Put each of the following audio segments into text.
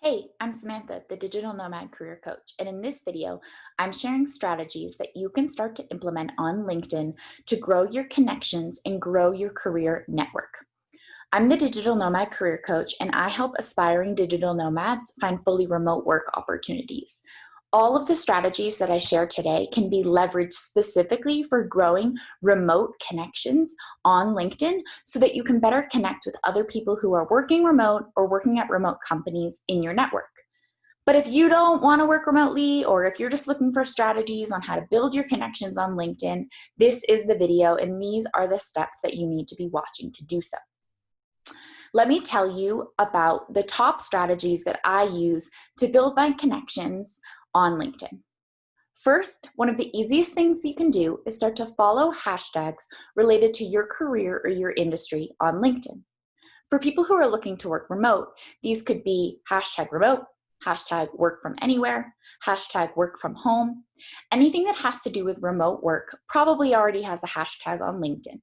Hey, I'm Samantha, the Digital Nomad Career Coach, and in this video, I'm sharing strategies that you can start to implement on LinkedIn to grow your connections and grow your career network. I'm the Digital Nomad Career Coach, and I help aspiring digital nomads find fully remote work opportunities. All of the strategies that I share today can be leveraged specifically for growing remote connections on LinkedIn so that you can better connect with other people who are working remote or working at remote companies in your network. But if you don't want to work remotely, or if you're just looking for strategies on how to build your connections on LinkedIn, this is the video, and these are the steps that you need to be watching to do so. Let me tell you about the top strategies that I use to build my connections on LinkedIn. First, one of the easiest things you can do is start to follow hashtags related to your career or your industry on LinkedIn. For people who are looking to work remote, these could be hashtag remote, hashtag work from anywhere, hashtag work from home. Anything that has to do with remote work probably already has a hashtag on LinkedIn.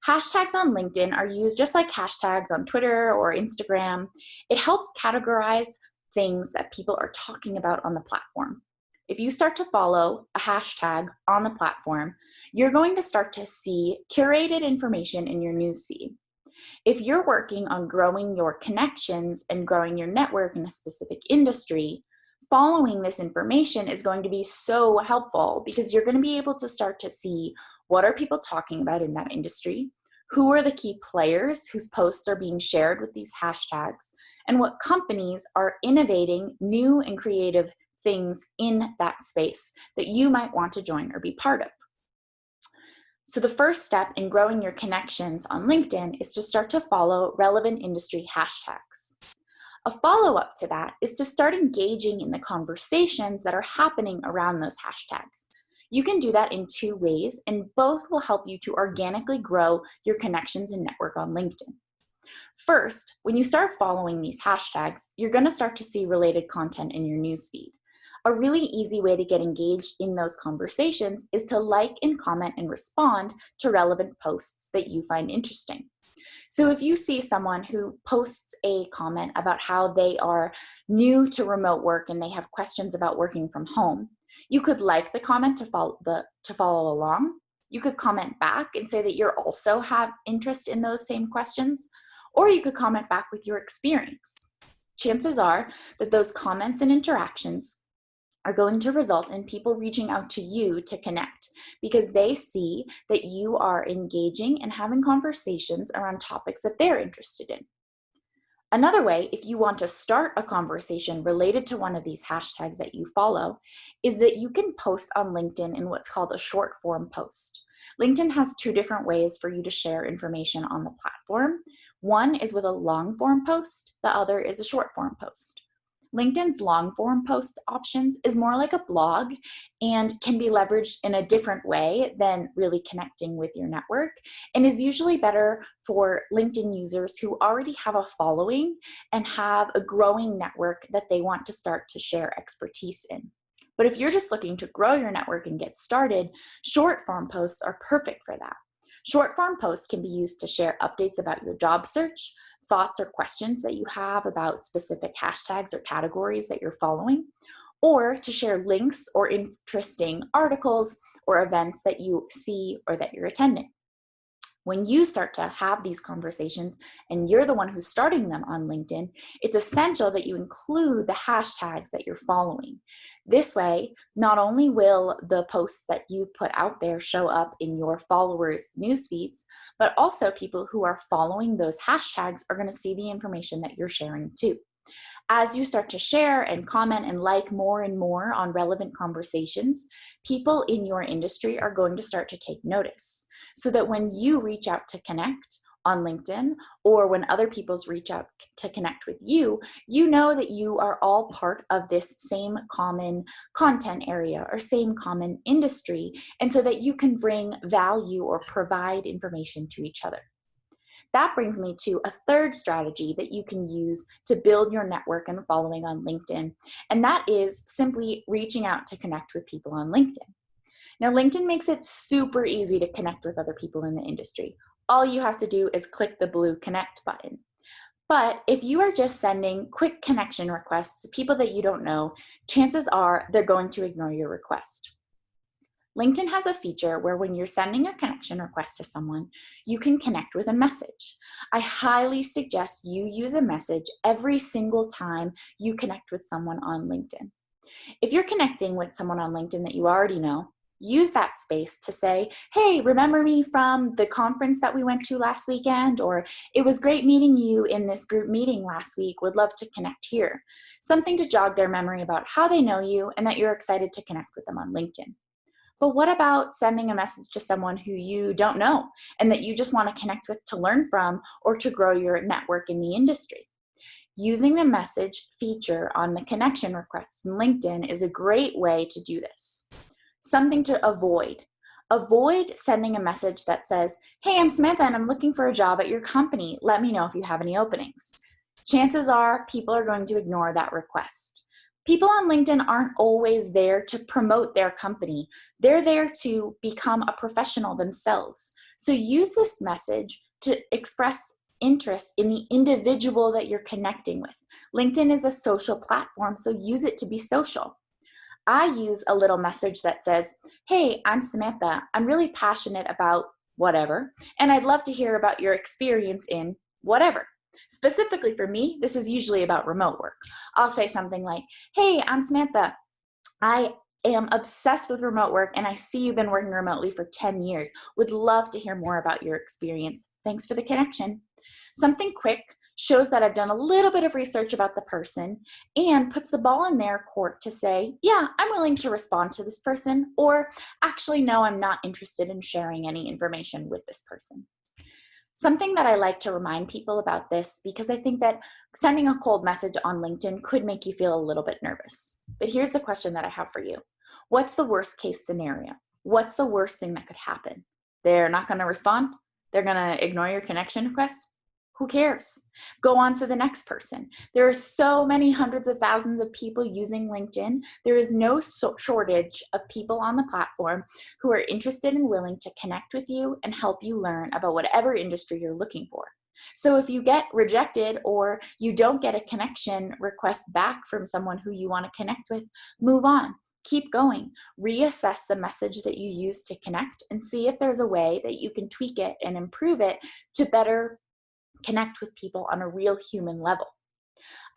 Hashtags on LinkedIn are used just like hashtags on Twitter or Instagram. It helps categorize things that people are talking about on the platform. If you start to follow a hashtag on the platform, you're going to start to see curated information in your newsfeed. If you're working on growing your connections and growing your network in a specific industry, following this information is going to be so helpful because you're going to be able to start to see what are people talking about in that industry, who are the key players whose posts are being shared with these hashtags, and what companies are innovating new and creative things in that space that you might want to join or be part of. So the first step in growing your connections on LinkedIn is to start to follow relevant industry hashtags. A follow-up to that is to start engaging in the conversations that are happening around those hashtags. You can do that in two ways, and both will help you to organically grow your connections and network on LinkedIn. First, when you start following these hashtags, you're going to start to see related content in your newsfeed. A really easy way to get engaged in those conversations is to like and comment and respond to relevant posts that you find interesting. So if you see someone who posts a comment about how they are new to remote work and they have questions about working from home, you could like the comment to follow along. You could comment back and say that you're also have interest in those same questions, or you could comment back with your experience. Chances are that those comments and interactions are going to result in people reaching out to you to connect because they see that you are engaging and having conversations around topics that they're interested in. Another way, if you want to start a conversation related to one of these hashtags that you follow, is that you can post on LinkedIn in what's called a short form post. LinkedIn has two different ways for you to share information on the platform. One is with a long form post, the other is a short form post. LinkedIn's long form post options is more like a blog and can be leveraged in a different way than really connecting with your network, and is usually better for LinkedIn users who already have a following and have a growing network that they want to start to share expertise in. But if you're just looking to grow your network and get started, short form posts are perfect for that. Short form posts can be used to share updates about your job search, thoughts or questions that you have about specific hashtags or categories that you're following, or to share links or interesting articles or events that you see or that you're attending. When you start to have these conversations and you're the one who's starting them on LinkedIn, it's essential that you include the hashtags that you're following. This way, not only will the posts that you put out there show up in your followers' news feeds, but also people who are following those hashtags are going to see the information that you're sharing too. As you start to share and comment and like more and more on relevant conversations, people in your industry are going to start to take notice. So that when you reach out to connect on LinkedIn, or when other people's reach out to connect with you, you know that you are all part of this same common content area or same common industry, and so that you can bring value or provide information to each other. That brings me to a third strategy that you can use to build your network and following on LinkedIn, and that is simply reaching out to connect with people on LinkedIn. Now, LinkedIn makes it super easy to connect with other people in the industry. All you have to do is click the blue connect button. But if you are just sending quick connection requests to people that you don't know, chances are they're going to ignore your request. LinkedIn has a feature where when you're sending a connection request to someone, you can connect with a message. I highly suggest you use a message every single time you connect with someone on LinkedIn. If you're connecting with someone on LinkedIn that you already know, use that space to say, hey, remember me from the conference that we went to last weekend? Or it was great meeting you in this group meeting last week. Would love to connect here. Something to jog their memory about how they know you and that you're excited to connect with them on LinkedIn. But what about sending a message to someone who you don't know and that you just want to connect with to learn from or to grow your network in the industry? Using the message feature on the connection requests in LinkedIn is a great way to do this. Something to avoid. Avoid sending a message that says, hey, I'm Samantha and I'm looking for a job at your company. Let me know if you have any openings. Chances are people are going to ignore that request. People on LinkedIn aren't always there to promote their company. They're there to become a professional themselves. So use this message to express interest in the individual that you're connecting with. LinkedIn is a social platform, so use it to be social. I use a little message that says, hey, I'm Samantha. I'm really passionate about whatever, and I'd love to hear about your experience in whatever. Specifically for me, this is usually about remote work. I'll say something like, hey, I'm Samantha. I am obsessed with remote work and I see you've been working remotely for 10 years. Would love to hear more about your experience. Thanks for the connection. Something quick shows that I've done a little bit of research about the person and puts the ball in their court to say, yeah, I'm willing to respond to this person, or actually, no, I'm not interested in sharing any information with this person. Something that I like to remind people about this, because I think that sending a cold message on LinkedIn could make you feel a little bit nervous. But here's the question that I have for you. What's the worst case scenario? What's the worst thing that could happen? They're not going to respond? They're going to ignore your connection request? Who cares? Go on to the next person. There are so many hundreds of thousands of people using LinkedIn. There is no shortage of people on the platform who are interested and willing to connect with you and help you learn about whatever industry you're looking for. So if you get rejected or you don't get a connection request back from someone who you want to connect with, move on. Keep going. Reassess the message that you use to connect and see if there's a way that you can tweak it and improve it to better connect with people on a real human level.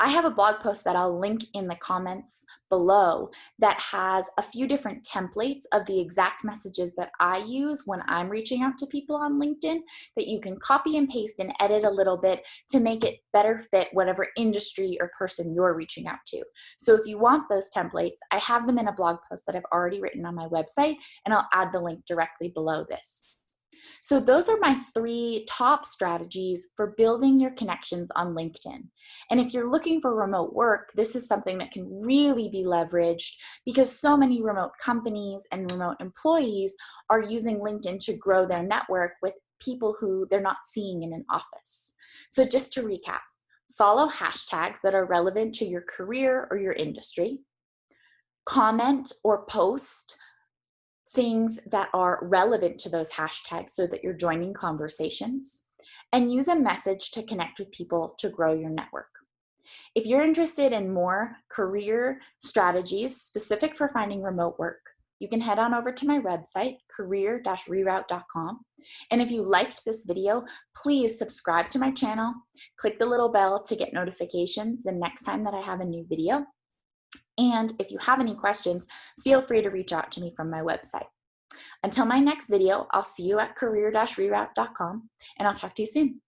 I have a blog post that I'll link in the comments below that has a few different templates of the exact messages that I use when I'm reaching out to people on LinkedIn that you can copy and paste and edit a little bit to make it better fit whatever industry or person you're reaching out to. So if you want those templates, I have them in a blog post that I've already written on my website, and I'll add the link directly below this. So those are my 3 top strategies for building your connections on LinkedIn. And if you're looking for remote work, this is something that can really be leveraged because so many remote companies and remote employees are using LinkedIn to grow their network with people who they're not seeing in an office. So just to recap, follow hashtags that are relevant to your career or your industry. Comment or post things that are relevant to those hashtags so that you're joining conversations, and use a message to connect with people to grow your network. If you're interested in more career strategies specific for finding remote work, you can head on over to my website, career-reroute.com. And if you liked this video, please subscribe to my channel, click the little bell to get notifications the next time that I have a new video. And if you have any questions, feel free to reach out to me from my website. Until my next video, I'll see you at career-reroute.com, and I'll talk to you soon.